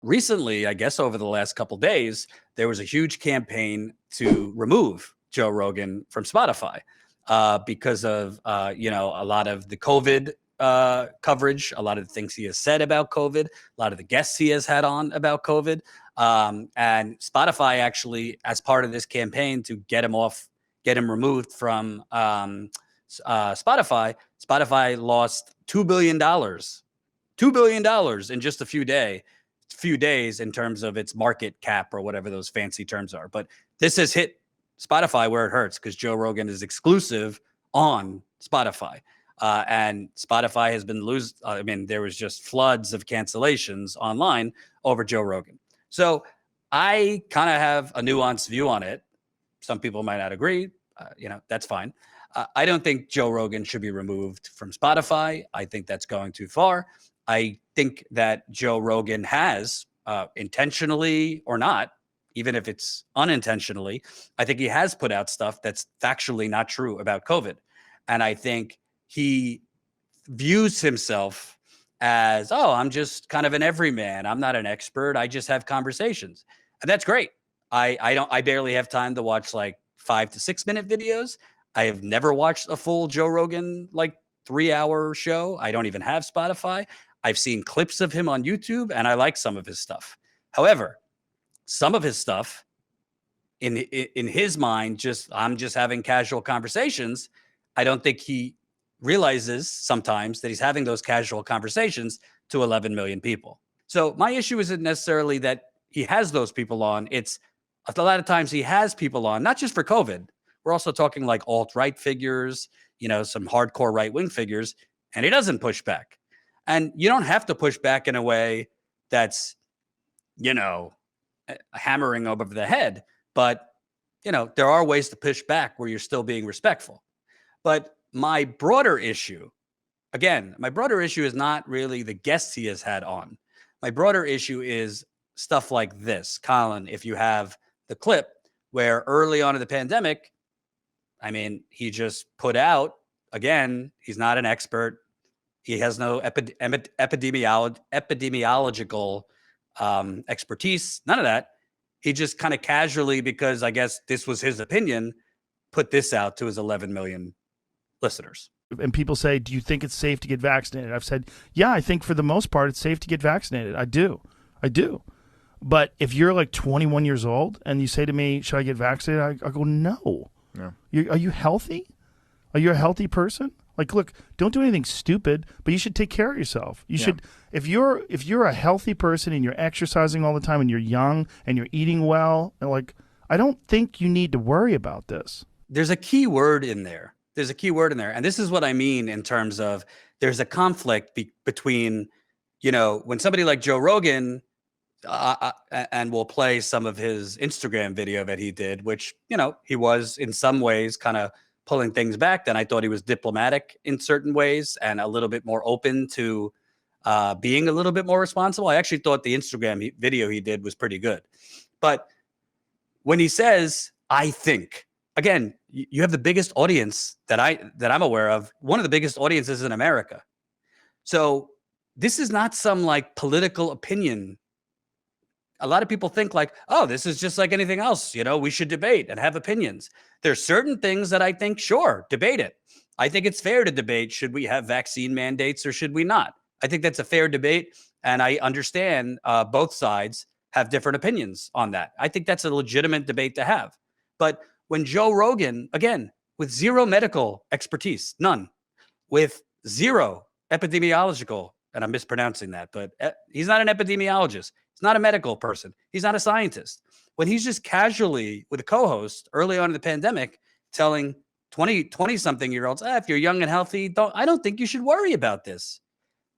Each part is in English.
recently, I guess over the last couple days, there was a huge campaign to remove Joe Rogan from Spotify because of a lot of the COVID coverage, a lot of the things he has said about COVID, a lot of the guests he has had on about COVID, and Spotify actually, as part of this campaign to get him removed from Spotify. Spotify lost $2 billion in just a few days in terms of its market cap or whatever those fancy terms are. But this has hit Spotify where it hurts because Joe Rogan is exclusive on Spotify. And Spotify has been there was just floods of cancellations online over Joe Rogan. So I kind of have a nuanced view on it. Some people might not agree. That's fine. I don't think Joe Rogan should be removed from Spotify. I think that's going too far. I think that Joe Rogan has, intentionally or not, even if it's unintentionally, I think he has put out stuff that's factually not true about COVID. And I think he views himself as, I'm just kind of an everyman. I'm not an expert. I just have conversations. And that's great. I barely have time to watch like 5 to 6 minute videos. I have never watched a full Joe Rogan, 3-hour show. I don't even have Spotify. I've seen clips of him on YouTube and I like some of his stuff. However, some of his stuff in his mind, I'm just having casual conversations. I don't think he realizes sometimes that he's having those casual conversations to 11 million people. So my issue isn't necessarily that he has those people on. It's a lot of times he has people on, not just for COVID. We're also talking like alt-right figures, some hardcore right-wing figures, and he doesn't push back. And you don't have to push back in a way that's, hammering over the head. But, there are ways to push back where you're still being respectful. But my broader issue is not really the guests he has had on. My broader issue is stuff like this. Colin, if you have the clip where early on in the pandemic, he just put out, again, he's not an expert. He has no epidemiological expertise, none of that. He just kind of casually, because I guess this was his opinion, put this out to his 11 million listeners. And people say, do you think it's safe to get vaccinated? I've said, yeah, I think for the most part, it's safe to get vaccinated. I do. But if you're like 21 years old and you say to me, should I get vaccinated? I go, no. Yeah. Are you healthy? Are you a healthy person? Look, don't do anything stupid, but you should take care of yourself. You should, if you're a healthy person and you're exercising all the time and you're young and you're eating well, I don't think you need to worry about this. There's a key word in there. And this is what I mean in terms of there's a conflict between, when somebody like Joe Rogan, and we'll play some of his Instagram video that he did, which, he was in some ways kind of pulling things back. Then I thought he was diplomatic in certain ways and a little bit more open to being a little bit more responsible. I actually thought the Instagram video he did was pretty good. But when he says, I think, again, you have the biggest audience that I'm aware of, one of the biggest audiences in America. So this is not some political opinion. A lot of people think this is just like anything else. We should debate and have opinions. There's certain things that I think, sure, debate it. I think it's fair to debate. Should we have vaccine mandates or should we not? I think that's a fair debate. And I understand both sides have different opinions on that. I think that's a legitimate debate to have. But when Joe Rogan, again, with zero medical expertise, none, with zero epidemiological, and I'm mispronouncing that, but he's not an epidemiologist. He's not a medical person. He's not a scientist. When he's just casually with a co-host early on in the pandemic telling 20-something-year-olds, if you're young and healthy, I don't think you should worry about this.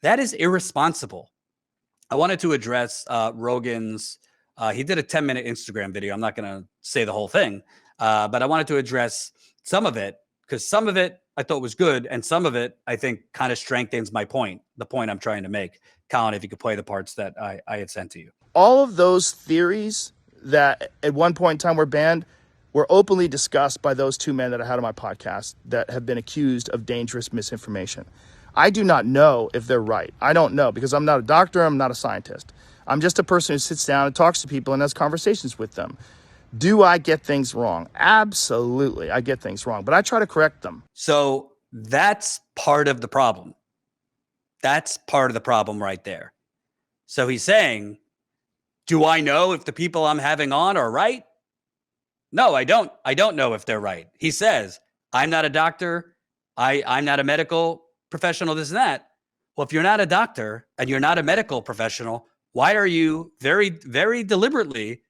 That is irresponsible. I wanted to address Rogan's, he did a 10-minute Instagram video. I'm not going to say the whole thing, but I wanted to address some of it because some of it I thought was good and some of it I think kind of strengthens my point, the point I'm trying to make. Colin, if you could play the parts that I had sent to you. All of those theories that at one point in time were banned were openly discussed by those two men that I had on my podcast that have been accused of dangerous misinformation. I do not know if they're right. I don't know because I'm not a doctor. I'm not a scientist. I'm just a person who sits down and talks to people and has conversations with them. Do I get things wrong? Absolutely, I get things wrong, but I try to correct them. So that's part of the problem. That's part of the problem right there. So he's saying, do I know if the people I'm having on are right? No, I don't. I don't know if they're right. He says, I'm not a doctor. I'm not a medical professional, this and that. Well, if you're not a doctor and you're not a medical professional, why are you very, very deliberately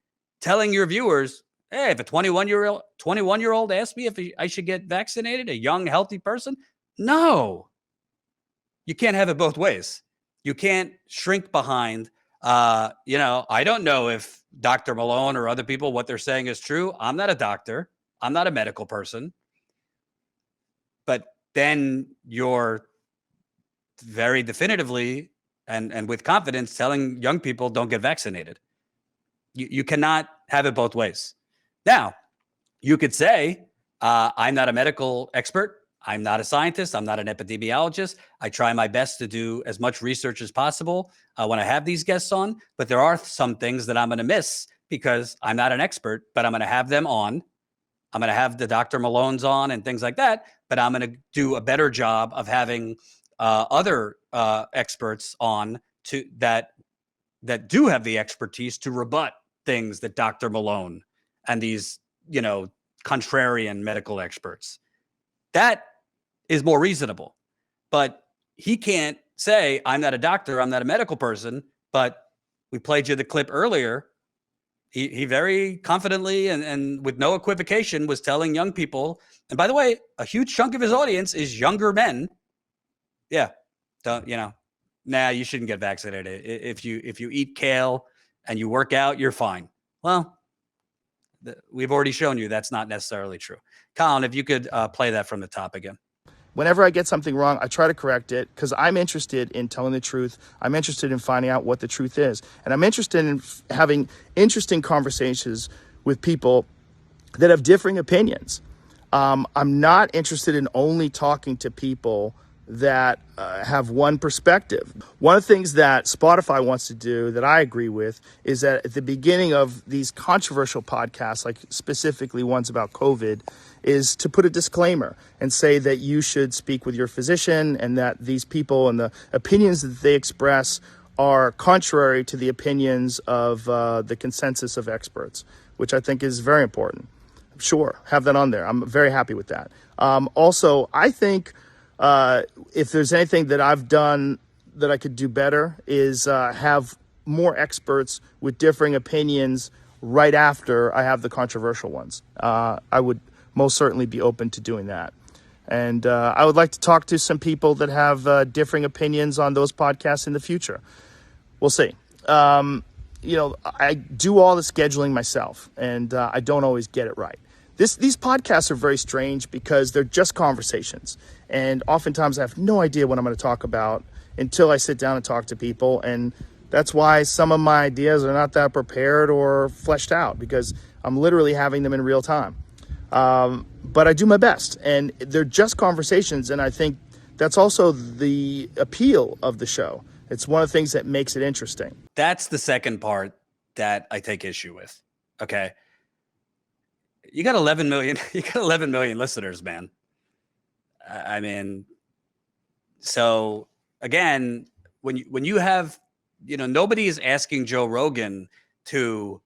telling your viewers, hey, if a 21-year-old asks me if I should get vaccinated, a young, healthy person? No. You can't have it both ways. You can't shrink behind, I don't know if Dr. Malone or other people, what they're saying is true. I'm not a doctor. I'm not a medical person. But then you're very definitively and with confidence telling young people don't get vaccinated. You cannot have it both ways. Now, you could say, I'm not a medical expert. I'm not a scientist. I'm not an epidemiologist. I try my best to do as much research as possible when I have these guests on. But there are some things that I'm going to miss because I'm not an expert, but I'm going to have them on. I'm going to have the Dr. Malones on and things like that. But I'm going to do a better job of having other experts on that do have the expertise to rebut things that Dr. Malone and these, contrarian medical experts. That is more reasonable. But he can't say, I'm not a doctor, I'm not a medical person, but we played you the clip earlier. He very confidently and with no equivocation was telling young people, and by the way, a huge chunk of his audience is younger men. Yeah, you shouldn't get vaccinated. If you eat kale and you work out, you're fine. Well, we've already shown you that's not necessarily true. Colin, if you could play that from the top again. Whenever I get something wrong, I try to correct it because I'm interested in telling the truth. I'm interested in finding out what the truth is. And I'm interested in having interesting conversations with people that have differing opinions. I'm not interested in only talking to people that have one perspective. One of the things that Spotify wants to do that I agree with is that at the beginning of these controversial podcasts, like specifically ones about COVID, is to put a disclaimer and say that you should speak with your physician and that these people and the opinions that they express are contrary to the opinions of the consensus of experts, which I think is very important. Sure, have that on there. I'm very happy with that. Also, I think if there's anything that I've done that I could do better is have more experts with differing opinions right after I have the controversial ones. I would most certainly be open to doing that. And I would like to talk to some people that have differing opinions on those podcasts in the future. We'll see. I do all the scheduling myself, and I don't always get it right. These podcasts are very strange because they're just conversations. And oftentimes I have no idea what I'm going to talk about until I sit down and talk to people. And that's why some of my ideas are not that prepared or fleshed out because I'm literally having them in real time. But I do my best, and they're just conversations. And I think that's also the appeal of the show. It's one of the things that makes it interesting. That's the second part that I take issue with. Okay. You got 11 million, listeners, man. I mean, so again, when you have, nobody is asking Joe Rogan to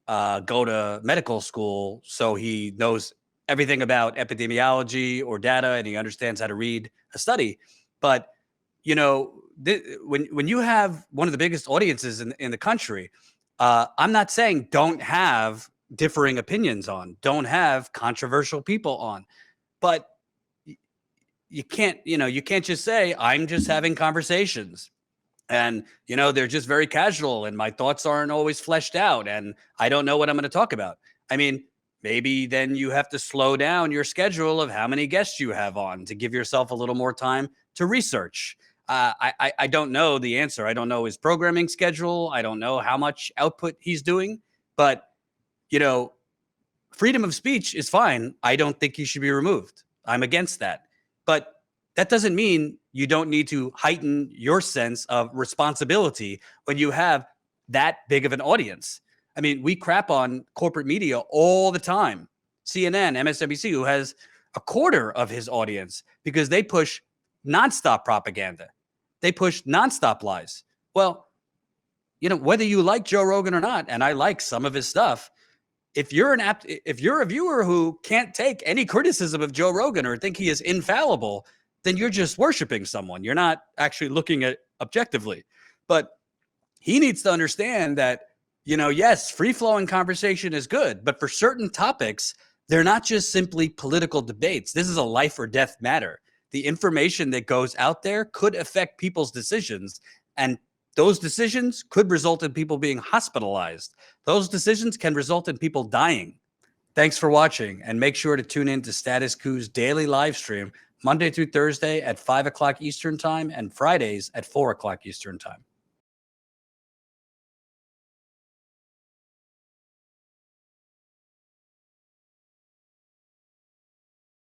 go to medical school so he knows everything about epidemiology or data and he understands how to read a study. But, when you have one of the biggest audiences in the country, I'm not saying don't have differing opinions on, don't have controversial people on, but you can't just say, I'm just having conversations and, they're just very casual and my thoughts aren't always fleshed out and I don't know what I'm going to talk about. I mean, maybe then you have to slow down your schedule of how many guests you have on to give yourself a little more time to research. I don't know the answer. I don't know his programming schedule. I don't know how much output he's doing, but freedom of speech is fine. I don't think he should be removed. I'm against that. But that doesn't mean you don't need to heighten your sense of responsibility when you have that big of an audience. I mean, we crap on corporate media all the time. CNN, MSNBC, who has a quarter of his audience because they push nonstop propaganda. They push nonstop lies. Well, you know, whether you like Joe Rogan or not, and I like some of his stuff, if you're a viewer who can't take any criticism of Joe Rogan or think he is infallible, then you're just worshiping someone. You're not actually looking at objectively. But he needs to understand that, you know, yes, free-flowing conversation is good, but for certain topics, they're not just simply political debates. This is a life or death matter. The information that goes out there could affect people's decisions, and those decisions could result in people being hospitalized. Those decisions can result in people dying. Thanks for watching, and make sure to tune in to Status Coup's daily live stream Monday through Thursday at 5 o'clock Eastern Time and Fridays at 4 o'clock Eastern Time.